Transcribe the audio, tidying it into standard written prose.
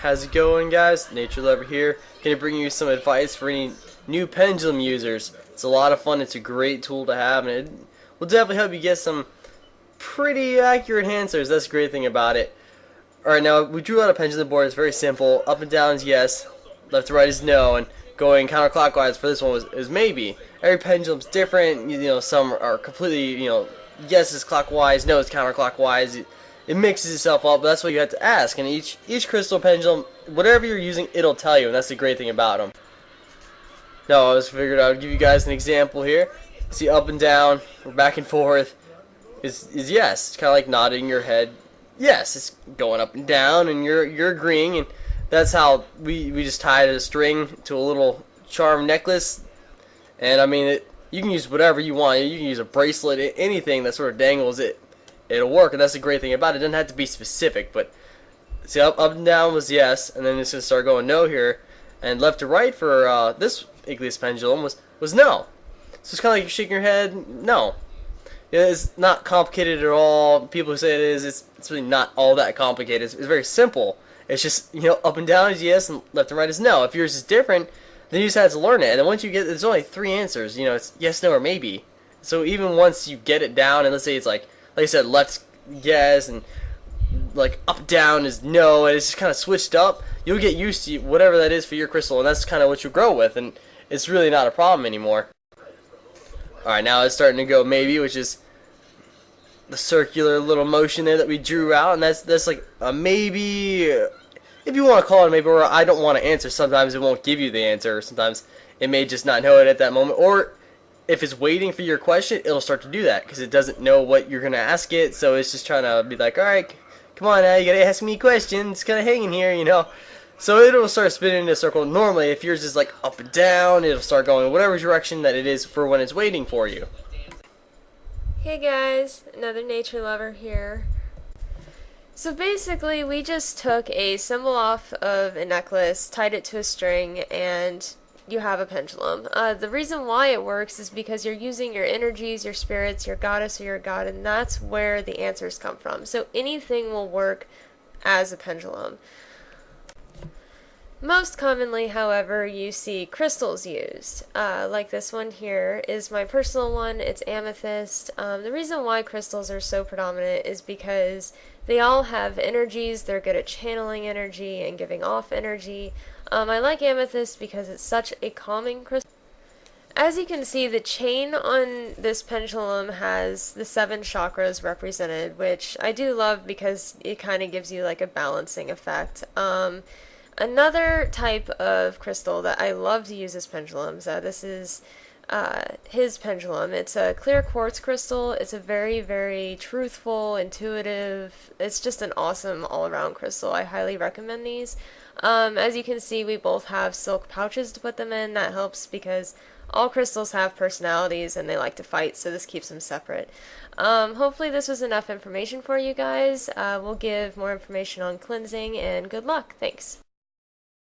how's it going, guys? Nature Lover here. Gonna bring you some advice for any new pendulum users. It's a lot of fun. It's a great tool to have, and it will definitely help you get some pretty accurate answers. That's the great thing about it. Alright, now we drew out a pendulum board. It's very simple. Up and down is yes, left to right is no, and going counterclockwise for this one is maybe. Every pendulum's different. You know, some are completely, yes is clockwise, no is counterclockwise. It mixes itself up, but that's what you have to ask. And each crystal pendulum, whatever you're using, it'll tell you, and that's the great thing about them. Now, I just figured I would give you guys an example here. See, up and down, or back and forth, is yes. It's kind of like nodding your head. Yes, it's going up and down, and you're agreeing, and that's how we just tied a string to a little charm necklace. And I mean, you can use whatever you want. You can use a bracelet, anything that sort of dangles it. It'll work, and that's the great thing about it. It doesn't have to be specific, but see, up and down was yes, and then it's going to start going no here, and left to right for this igleous pendulum was no. So it's kind of like you're shaking your head, no. Yeah, it's not complicated at all. People who say it is, it's really not all that complicated. It's very simple. It's just, up and down is yes, and left and right is no. If yours is different, then you just have to learn it, and then once you get, there's only 3 answers. It's yes, no, or maybe. So even once you get it down, and let's say it's like I said, left yes, and like up down is no, and it's just kind of switched up, you'll get used to whatever that is for your crystal, and that's kind of what you grow with, and it's really not a problem anymore. Alright, now it's starting to go maybe, which is the circular little motion there that we drew out, and that's like a maybe, if you want to call it a maybe, or I don't want to answer. Sometimes it won't give you the answer, or sometimes it may just not know it at that moment, or if it's waiting for your question, it'll start to do that because it doesn't know what you're going to ask it, so it's just trying to be like, alright, come on now, you got to ask me a question, it's kind of hanging here, So it'll start spinning in a circle. Normally, if yours is like up and down, it'll start going whatever direction that it is for when it's waiting for you. Hey guys, another nature lover here. So basically, we just took a symbol off of a necklace, tied it to a string, and you have a pendulum. The reason why it works is because you're using your energies, your spirits, your goddess or your god, and that's where the answers come from. So anything will work as a pendulum. Most commonly, however, you see crystals used. Like this one here is my personal one. It's amethyst. The reason why crystals are so predominant is because they all have energies. They're good at channeling energy and giving off energy. I like amethyst because it's such a calming crystal. As you can see, the chain on this pendulum has the 7 chakras represented, which I do love because it kind of gives you like a balancing effect. Another type of crystal that I love to use as pendulums, this is his pendulum. It's a clear quartz crystal. It's a very, very truthful, intuitive, it's just an awesome all-around crystal. I highly recommend these. As you can see, we both have silk pouches to put them in. That helps because all crystals have personalities and they like to fight, so this keeps them separate. Hopefully this was enough information for you guys. We'll give more information on cleansing, and good luck. Thanks.